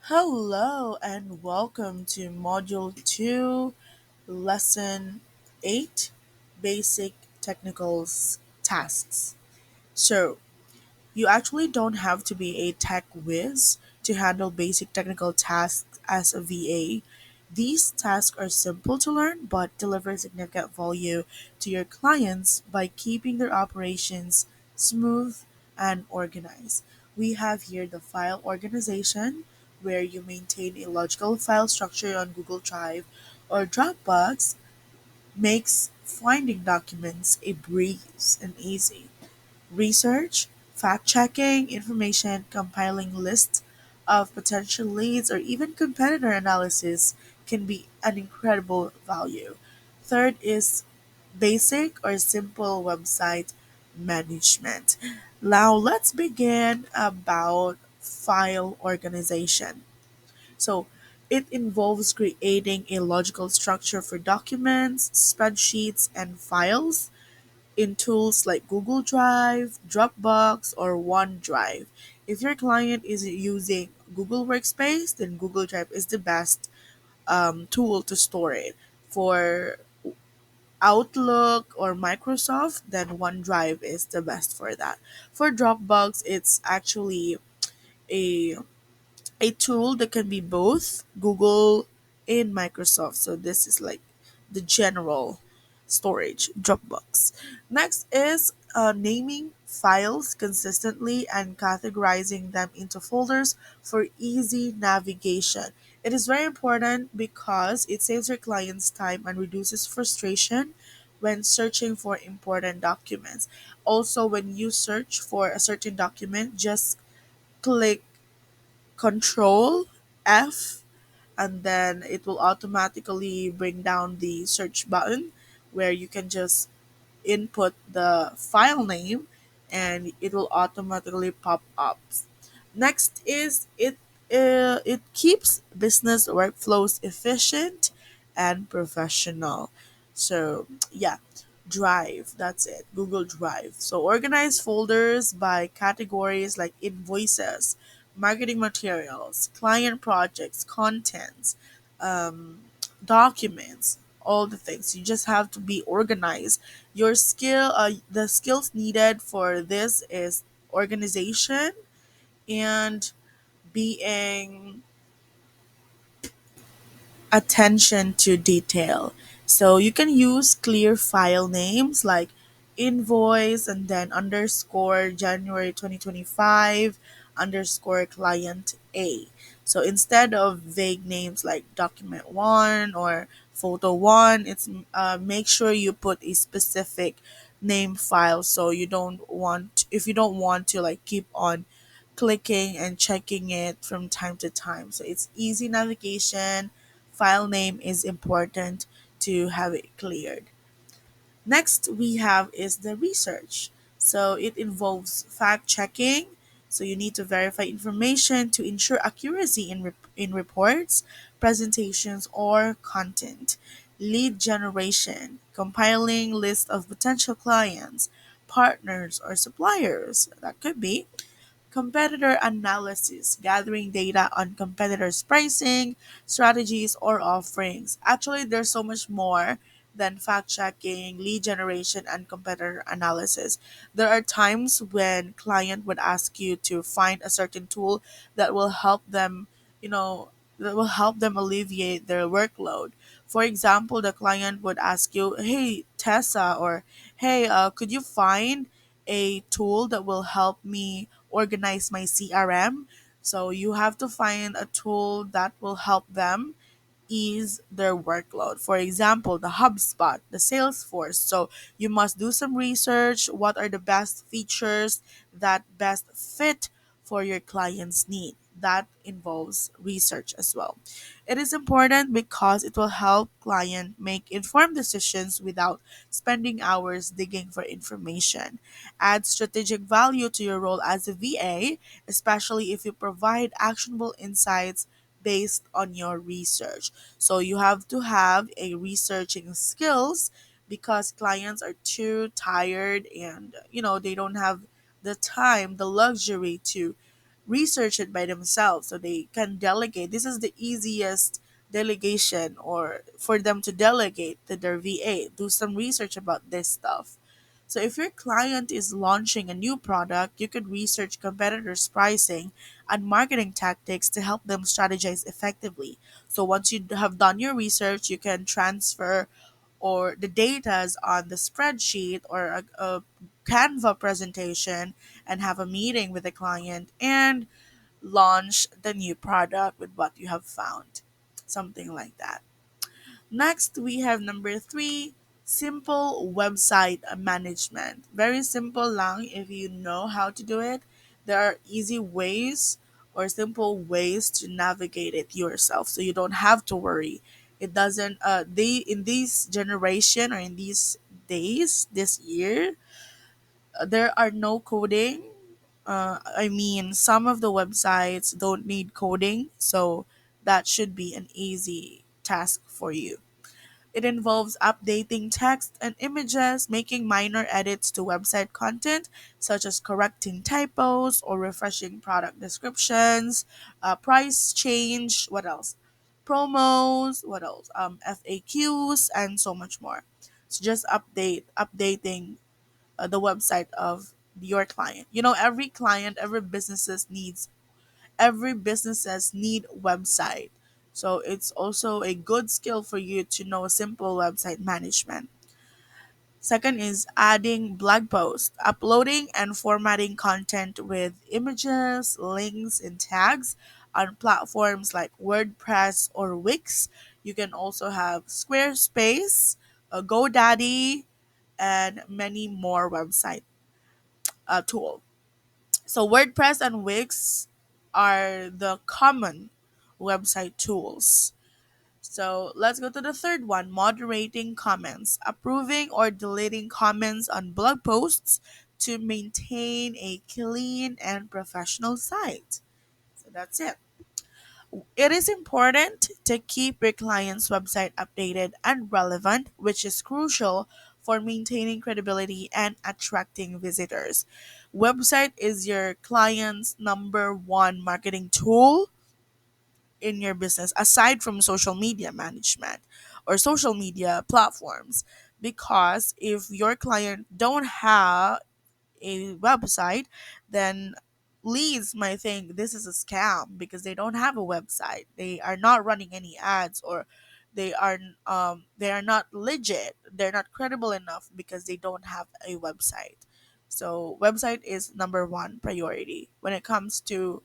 Hello and welcome to Module 2, Lesson 8, Basic Technicals Tasks. So, you actually don't have to be a tech whiz to handle basic technical tasks as a VA. These tasks are simple to learn but deliver significant value to your clients by keeping their operations smooth and organized. We have here the file organization, where you maintain a logical file structure on Google Drive or Dropbox, makes finding documents a breeze and easy. Research, fact checking information, compiling lists of potential leads, or even competitor analysis can be an incredible value. Third is basic or simple website management. Now let's begin about file organization. So it involves creating a logical structure for documents, spreadsheets, and files in tools like Google Drive, Dropbox, or OneDrive. If your client is using Google Workspace, then Google Drive is the best tool to store it. For Outlook or Microsoft, then OneDrive is the best for that. For Dropbox, it's actually a a tool that can be both Google and Microsoft. So this is like the general storage, Dropbox. Next is naming files consistently and categorizing them into folders for easy navigation. It is very important because it saves your clients time and reduces frustration when searching for important documents. Also, when you search for a certain document, just click Control F, and then it will automatically bring down the search button where you can just input the file name and it will automatically pop up. Next is it keeps business workflows efficient and professional. So yeah, Drive, that's it. Google Drive. So organize folders by categories like invoices, marketing materials, client projects, contents, um, documents, all the things. You just have to be organized. The skills needed for this is organization and being attention to detail. So you can use clear file names like invoice and then underscore January 2025 underscore client A. So instead of vague names like document one or photo one, it's make sure you put a specific name file so if you don't want to like keep on clicking and checking it from time to time. So it's easy navigation. File name is important to have it cleared. Next we have is the research. So it involves fact checking. So you need to verify information to ensure accuracy in reports, presentations, or content. Lead generation, compiling list of potential clients, partners, or suppliers. That could be competitor analysis, gathering data on competitors' pricing, strategies, or offerings. Actually, there's so much more than fact checking, lead generation, and competitor analysis. There are times when client would ask you to find a certain tool that will help them, you know, that will help them alleviate their workload. For example, the client would ask you, "Hey, Tessa," or "Hey, could you find a tool that will help me organize my CRM?" So you have to find a tool that will help them ease their workload. For example, the HubSpot, the Salesforce. So you must do some research. What are the best features that best fit for your client's need? That involves research as well. It is important because it will help client make informed decisions without spending hours digging for information. Add strategic value to your role as a VA, especially if you provide actionable insights based on your research. So you have to have a researching skills because clients are too tired and they don't have the time, the luxury to research it by themselves so they can delegate. This is the easiest delegation, or for them to delegate to their VA. Do some research about this stuff. So if your client is launching a new product, you could research competitors' pricing and marketing tactics to help them strategize effectively. So once you have done your research, you can transfer or the data's on the spreadsheet or a Canva presentation and have a meeting with the client and launch the new product with what you have found. Something like that. Next, we have number three, simple website management. Very simple lang if you know how to do it. There are easy ways or simple ways to navigate it yourself so you don't have to worry. It doesn't they in this generation or in these days, this year, there are no coding. I mean, some of the websites don't need coding, so that should be an easy task for you. It involves updating text and images, making minor edits to website content, such as correcting typos or refreshing product descriptions, price change, what else? Promos, what else? FAQs, and so much more. So just updating the website of your client. You know, every client, every businesses need website. So it's also a good skill for you to know simple website management. Second is adding blog posts, uploading and formatting content with images, links, and tags on platforms like WordPress or Wix. You can also have Squarespace, GoDaddy, and many more website tool. So WordPress and Wix are the common website tools. So let's go to the third one, moderating comments, approving or deleting comments on blog posts to maintain a clean and professional site. So that's it. It is important to keep your client's website updated and relevant, which is crucial for maintaining credibility and attracting visitors. Website is your client's number one marketing tool in your business aside from social media management or social media platforms, because if your client don't have a website, then leads might think this is a scam because they don't have a website. They are not running any ads, or they are not legit. They're not credible enough because they don't have a website. So website is number one priority when it comes to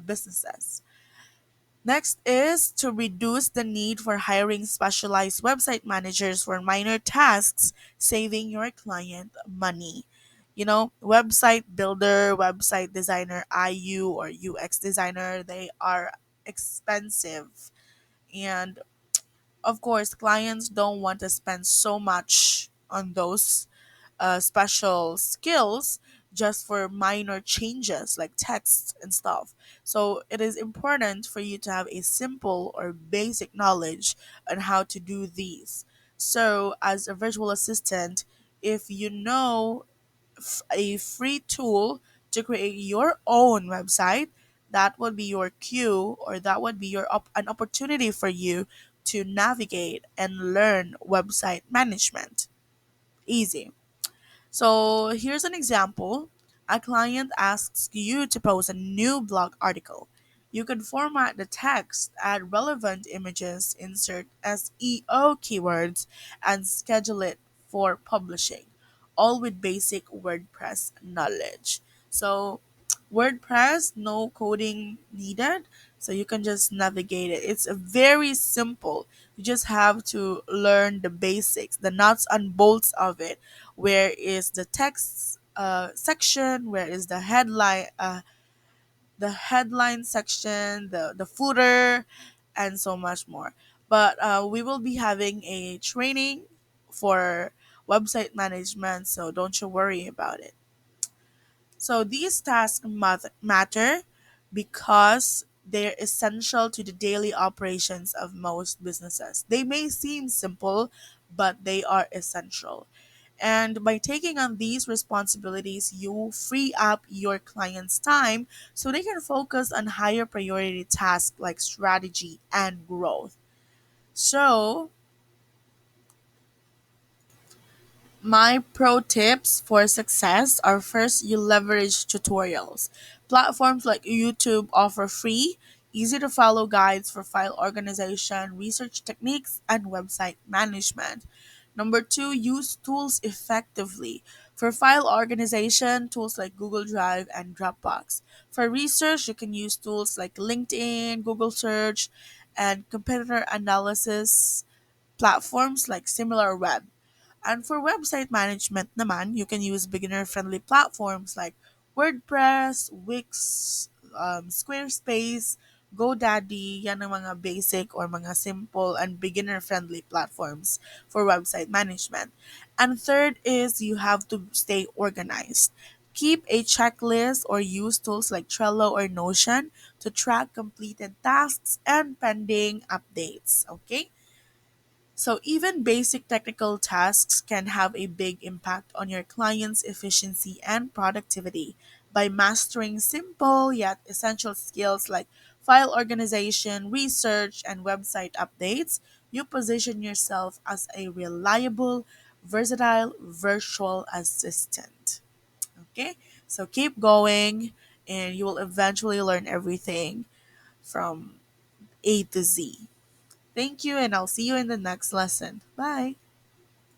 businesses. Next is to reduce the need for hiring specialized website managers for minor tasks, saving your client money. You know, website builder, website designer, IU or UX designer, they are expensive. And of course, clients don't want to spend so much on those special skills just for minor changes like text and stuff. So it is important for you to have a simple or basic knowledge on how to do these. So, as a virtual assistant, if you know a free tool to create your own website, that would be your cue, or that would be an opportunity for you to navigate and learn website management. Easy. So here's an example. A client asks you to post a new blog article. You can format the text, add relevant images, insert SEO keywords, and schedule it for publishing, all with basic WordPress knowledge. So WordPress, no coding needed, so you can just navigate it. It's very simple. You just have to learn the basics, the nuts and bolts of it. Where is the text section? Where is the headline section, the footer, and so much more. But we will be having a training for website management, so don't you worry about it. So these tasks matter because they're essential to the daily operations of most businesses. They may seem simple, but they are essential. And by taking on these responsibilities, you free up your client's time so they can focus on higher priority tasks like strategy and growth. So, my pro tips for success are: first, you leverage tutorials. Platforms like YouTube offer free, easy to follow guides for file organization, research techniques, and website management. Number two, use tools effectively. For file organization, tools like Google Drive and Dropbox. For research, you can use tools like LinkedIn, Google Search, and competitor analysis platforms like SimilarWeb. And for website management naman, you can use beginner-friendly platforms like WordPress, Wix, Squarespace, GoDaddy. Yan ang mga basic or mga simple and beginner-friendly platforms for website management. And third is you have to stay organized. Keep a checklist or use tools like Trello or Notion to track completed tasks and pending updates. Okay? So, even basic technical tasks can have a big impact on your client's efficiency and productivity. By mastering simple yet essential skills like file organization, research, and website updates, you position yourself as a reliable, versatile virtual assistant. Okay? So, keep going, and you will eventually learn everything from A to Z. Thank you, and I'll see you in the next lesson. Bye.